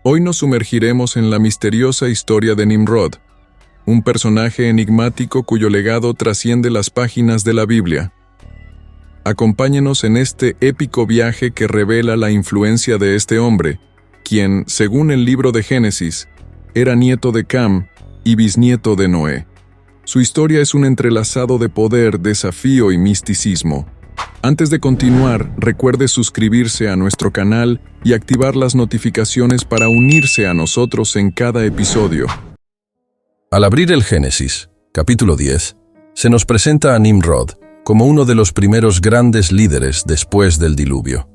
Hoy nos sumergiremos en la misteriosa historia de Nimrod, un personaje enigmático cuyo legado trasciende las páginas de la Biblia. Acompáñenos en este épico viaje que revela la influencia de este hombre, quien, según el libro de Génesis, era nieto de Cam y bisnieto de Noé. Su historia es un entrelazado de poder, desafío y misticismo. Antes de continuar, recuerde suscribirse a nuestro canal y activar las notificaciones para unirse a nosotros en cada episodio. Al abrir el Génesis, capítulo 10, se nos presenta a Nimrod como uno de los primeros grandes líderes después del diluvio.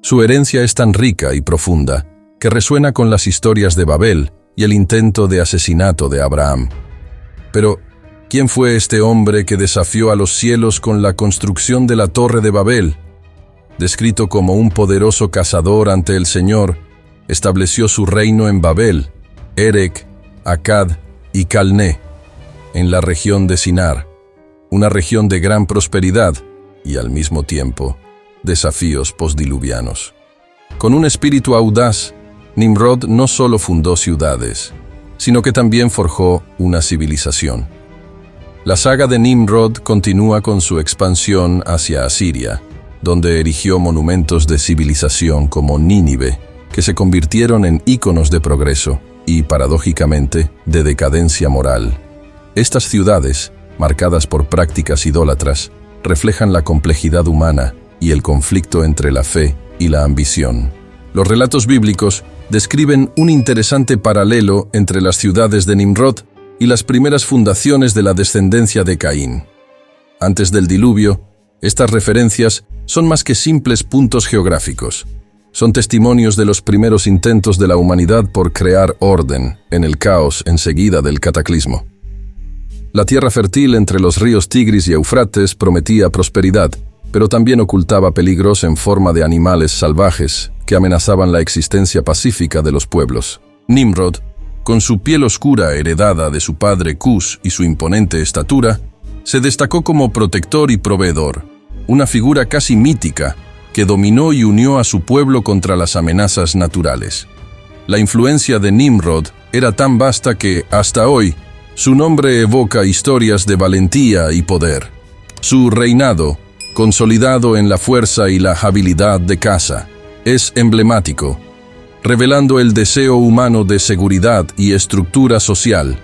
Su herencia es tan rica y profunda que resuena con las historias de Babel y el intento de asesinato de Abraham. Pero, ¿quién fue este hombre que desafió a los cielos con la construcción de la Torre de Babel? Descrito como un poderoso cazador ante el Señor, estableció su reino en Babel, Erech, Akkad y Calné, en la región de Sinar, una región de gran prosperidad y, al mismo tiempo, desafíos postdiluvianos. Con un espíritu audaz, Nimrod no solo fundó ciudades, sino que también forjó una civilización. La saga de Nimrod continúa con su expansión hacia Asiria, donde erigió monumentos de civilización como Nínive, que se convirtieron en íconos de progreso y, paradójicamente, de decadencia moral. Estas ciudades, marcadas por prácticas idólatras, reflejan la complejidad humana y el conflicto entre la fe y la ambición. Los relatos bíblicos describen un interesante paralelo entre las ciudades de Nimrod y las primeras fundaciones de la descendencia de Caín. Antes del diluvio, estas referencias son más que simples puntos geográficos. Son testimonios de los primeros intentos de la humanidad por crear orden en el caos enseguida del cataclismo. La tierra fértil entre los ríos Tigris y Éufrates prometía prosperidad, pero también ocultaba peligros en forma de animales salvajes que amenazaban la existencia pacífica de los pueblos. Nimrod, con su piel oscura heredada de su padre Cus y su imponente estatura, se destacó como protector y proveedor, una figura casi mítica que dominó y unió a su pueblo contra las amenazas naturales. La influencia de Nimrod era tan vasta que, hasta hoy, su nombre evoca historias de valentía y poder. Su reinado, consolidado en la fuerza y la habilidad de caza, es emblemático, revelando el deseo humano de seguridad y estructura social.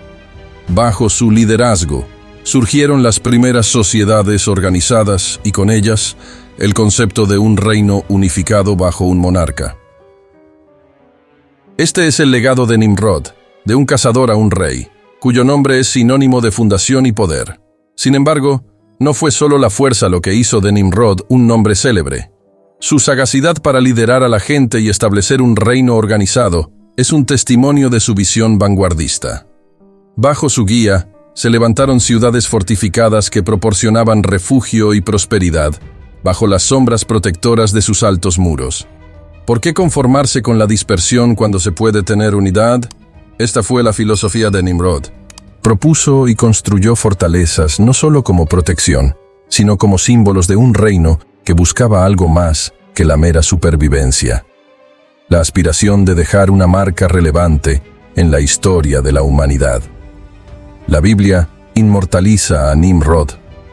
Bajo su liderazgo, surgieron las primeras sociedades organizadas y con ellas el concepto de un reino unificado bajo un monarca. Este es el legado de Nimrod, de un cazador a un rey, cuyo nombre es sinónimo de fundación y poder. Sin embargo, no fue solo la fuerza lo que hizo de Nimrod un nombre célebre. Su sagacidad para liderar a la gente y establecer un reino organizado es un testimonio de su visión vanguardista. Bajo su guía, se levantaron ciudades fortificadas que proporcionaban refugio y prosperidad, bajo las sombras protectoras de sus altos muros. ¿Por qué conformarse con la dispersión cuando se puede tener unidad? Esta fue la filosofía de Nimrod. Propuso y construyó fortalezas no solo como protección, sino como símbolos de un reino que buscaba algo más que la mera supervivencia. La aspiración de dejar una marca relevante en la historia de la humanidad. La Biblia inmortaliza a Nimrod,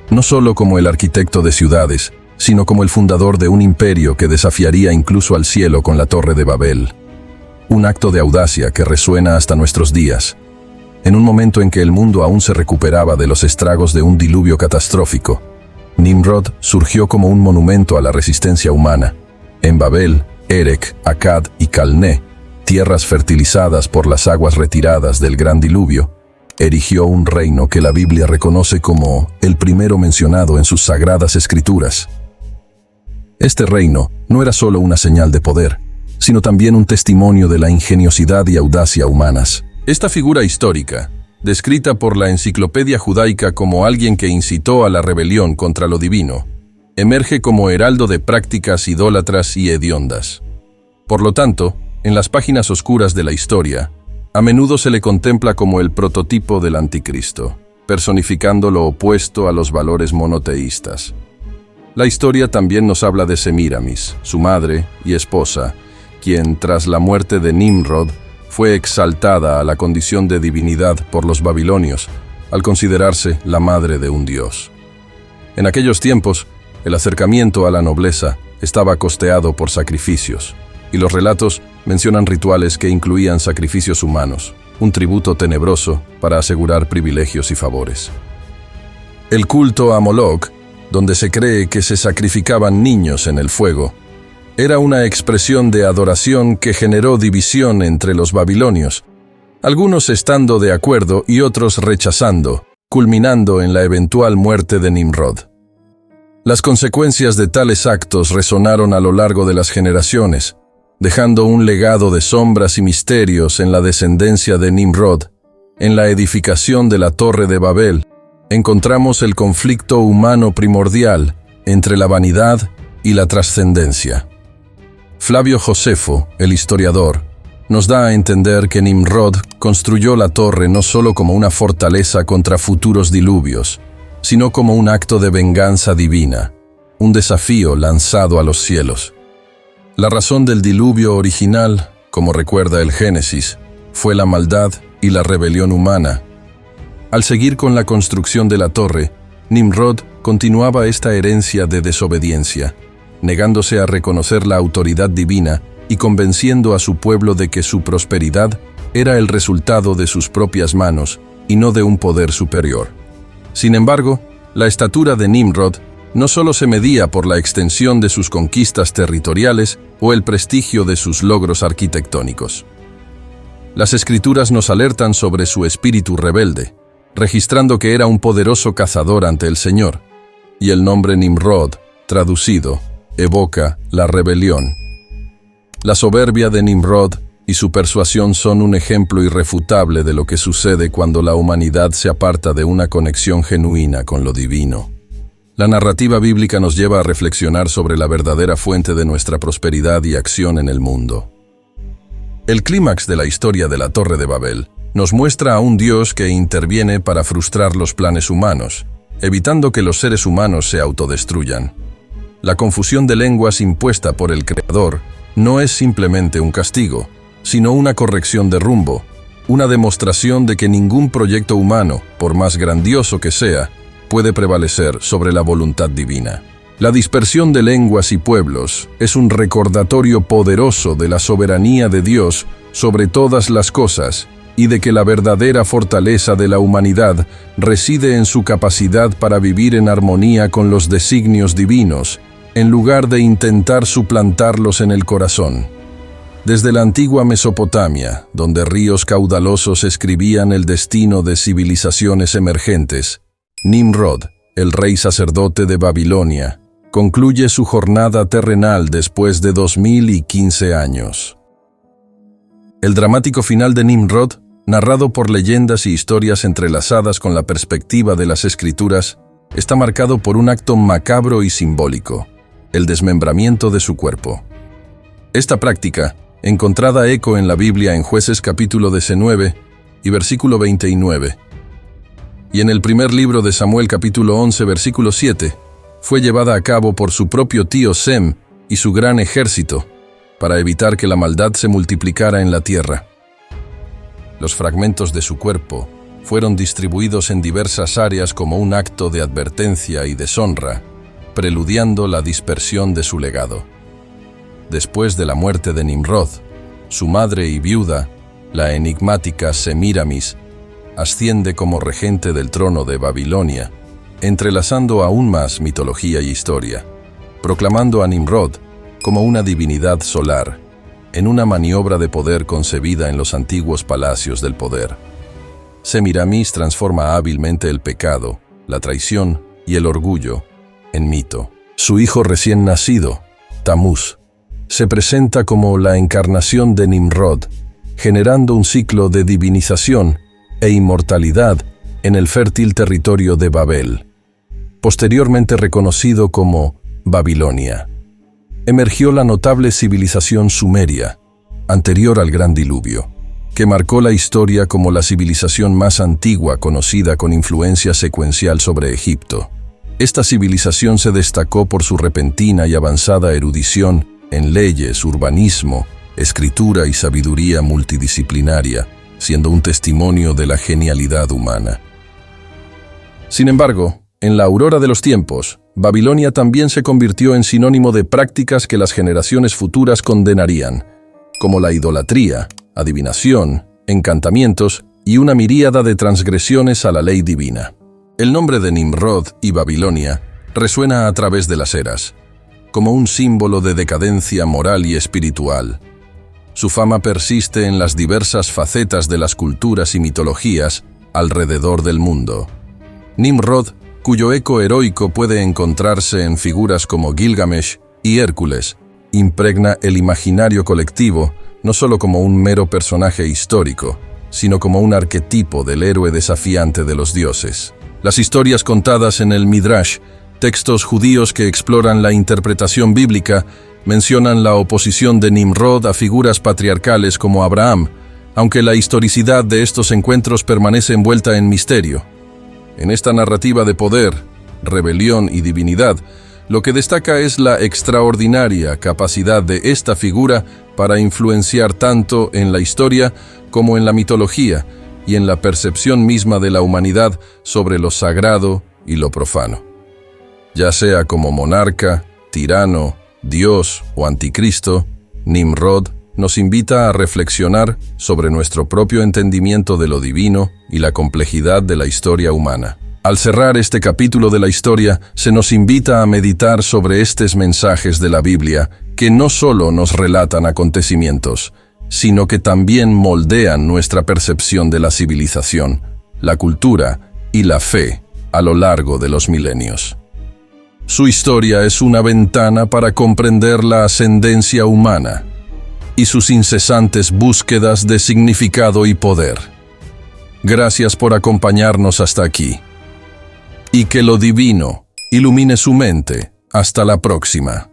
no solo como el arquitecto de ciudades, sino como el fundador de un imperio que desafiaría incluso al cielo con la Torre de Babel. Un acto de audacia que resuena hasta nuestros días, en un momento en que el mundo aún se recuperaba de los estragos de un diluvio catastrófico. Nimrod surgió como un monumento a la resistencia humana. En Babel, Erech, Akkad y Calné, tierras fertilizadas por las aguas retiradas del gran diluvio, erigió un reino que la Biblia reconoce como el primero mencionado en sus sagradas escrituras. Este reino no era solo una señal de poder, sino también un testimonio de la ingeniosidad y audacia humanas. Esta figura histórica, descrita por la enciclopedia judaica como alguien que incitó a la rebelión contra lo divino, emerge como heraldo de prácticas idólatras y hediondas. Por lo tanto, en las páginas oscuras de la historia, a menudo se le contempla como el prototipo del anticristo, personificando lo opuesto a los valores monoteístas. La historia también nos habla de Semíramis, su madre y esposa, quien, tras la muerte de Nimrod, fue exaltada a la condición de divinidad por los babilonios, al considerarse la madre de un dios. En aquellos tiempos, el acercamiento a la nobleza estaba costeado por sacrificios, y los relatos mencionan rituales que incluían sacrificios humanos, un tributo tenebroso para asegurar privilegios y favores. El culto a Moloch, donde se cree que se sacrificaban niños en el fuego, era una expresión de adoración que generó división entre los babilonios, algunos estando de acuerdo y otros rechazando, culminando en la eventual muerte de Nimrod. Las consecuencias de tales actos resonaron a lo largo de las generaciones, dejando un legado de sombras y misterios en la descendencia de Nimrod. En la edificación de la Torre de Babel, encontramos el conflicto humano primordial entre la vanidad y la trascendencia. Flavio Josefo, el historiador, nos da a entender que Nimrod construyó la torre no solo como una fortaleza contra futuros diluvios, sino como un acto de venganza divina, un desafío lanzado a los cielos. La razón del diluvio original, como recuerda el Génesis, fue la maldad y la rebelión humana. Al seguir con la construcción de la torre, Nimrod continuaba esta herencia de desobediencia, negándose a reconocer la autoridad divina y convenciendo a su pueblo de que su prosperidad era el resultado de sus propias manos y no de un poder superior. Sin embargo, la estatura de Nimrod no solo se medía por la extensión de sus conquistas territoriales o el prestigio de sus logros arquitectónicos. Las escrituras nos alertan sobre su espíritu rebelde, registrando que era un poderoso cazador ante el Señor, y el nombre Nimrod, traducido, evoca la rebelión. La soberbia de Nimrod y su persuasión son un ejemplo irrefutable de lo que sucede cuando la humanidad se aparta de una conexión genuina con lo divino. La narrativa bíblica nos lleva a reflexionar sobre la verdadera fuente de nuestra prosperidad y acción en el mundo. El clímax de la historia de la Torre de Babel nos muestra a un Dios que interviene para frustrar los planes humanos, evitando que los seres humanos se autodestruyan. La confusión de lenguas impuesta por el Creador no es simplemente un castigo, sino una corrección de rumbo, una demostración de que ningún proyecto humano, por más grandioso que sea, puede prevalecer sobre la voluntad divina. La dispersión de lenguas y pueblos es un recordatorio poderoso de la soberanía de Dios sobre todas las cosas y de que la verdadera fortaleza de la humanidad reside en su capacidad para vivir en armonía con los designios divinos, en lugar de intentar suplantarlos en el corazón. Desde la antigua Mesopotamia, donde ríos caudalosos escribían el destino de civilizaciones emergentes, Nimrod, el rey sacerdote de Babilonia, concluye su jornada terrenal después de 2015 años. El dramático final de Nimrod, narrado por leyendas y historias entrelazadas con la perspectiva de las Escrituras, está marcado por un acto macabro y simbólico: el desmembramiento de su cuerpo. Esta práctica, encontrada eco en la Biblia en Jueces capítulo 19 y versículo 29, y en el primer libro de Samuel capítulo 11 versículo 7, fue llevada a cabo por su propio tío Sem y su gran ejército, para evitar que la maldad se multiplicara en la tierra. Los fragmentos de su cuerpo fueron distribuidos en diversas áreas como un acto de advertencia y deshonra, preludiando la dispersión de su legado. Después de la muerte de Nimrod, su madre y viuda, la enigmática Semiramis, asciende como regente del trono de Babilonia, entrelazando aún más mitología y historia, proclamando a Nimrod como una divinidad solar, en una maniobra de poder concebida en los antiguos palacios del poder. Semiramis transforma hábilmente el pecado, la traición y el orgullo en mito. Su hijo recién nacido, Tamuz, se presenta como la encarnación de Nimrod, generando un ciclo de divinización e inmortalidad en el fértil territorio de Babel, posteriormente reconocido como Babilonia. Emergió la notable civilización sumeria, anterior al Gran Diluvio, que marcó la historia como la civilización más antigua conocida con influencia secuencial sobre Egipto. Esta civilización se destacó por su repentina y avanzada erudición en leyes, urbanismo escritura y sabiduría multidisciplinaria, siendo un testimonio de la genialidad humana. Sin embargo, en la aurora de los tiempos, Babilonia también se convirtió en sinónimo de prácticas que las generaciones futuras condenarían, como la idolatría, adivinación, encantamientos y una miríada de transgresiones a la ley divina. El nombre de Nimrod y Babilonia resuena a través de las eras, como un símbolo de decadencia moral y espiritual. Su fama persiste en las diversas facetas de las culturas y mitologías alrededor del mundo. Nimrod, cuyo eco heroico puede encontrarse en figuras como Gilgamesh y Hércules, impregna el imaginario colectivo no solo como un mero personaje histórico, sino como un arquetipo del héroe desafiante de los dioses. Las historias contadas en el Midrash, textos judíos que exploran la interpretación bíblica, mencionan la oposición de Nimrod a figuras patriarcales como Abraham, aunque la historicidad de estos encuentros permanece envuelta en misterio. En esta narrativa de poder, rebelión y divinidad, lo que destaca es la extraordinaria capacidad de esta figura para influenciar tanto en la historia como en la mitología y en la percepción misma de la humanidad sobre lo sagrado y lo profano. Ya sea como monarca, tirano, dios o anticristo, Nimrod nos invita a reflexionar sobre nuestro propio entendimiento de lo divino y la complejidad de la historia humana. Al cerrar este capítulo de la historia, se nos invita a meditar sobre estos mensajes de la Biblia que no solo nos relatan acontecimientos, sino que también moldean nuestra percepción de la civilización, la cultura y la fe a lo largo de los milenios. Su historia es una ventana para comprender la ascendencia humana y sus incesantes búsquedas de significado y poder. Gracias por acompañarnos hasta aquí. Y que lo divino ilumine su mente. Hasta la próxima.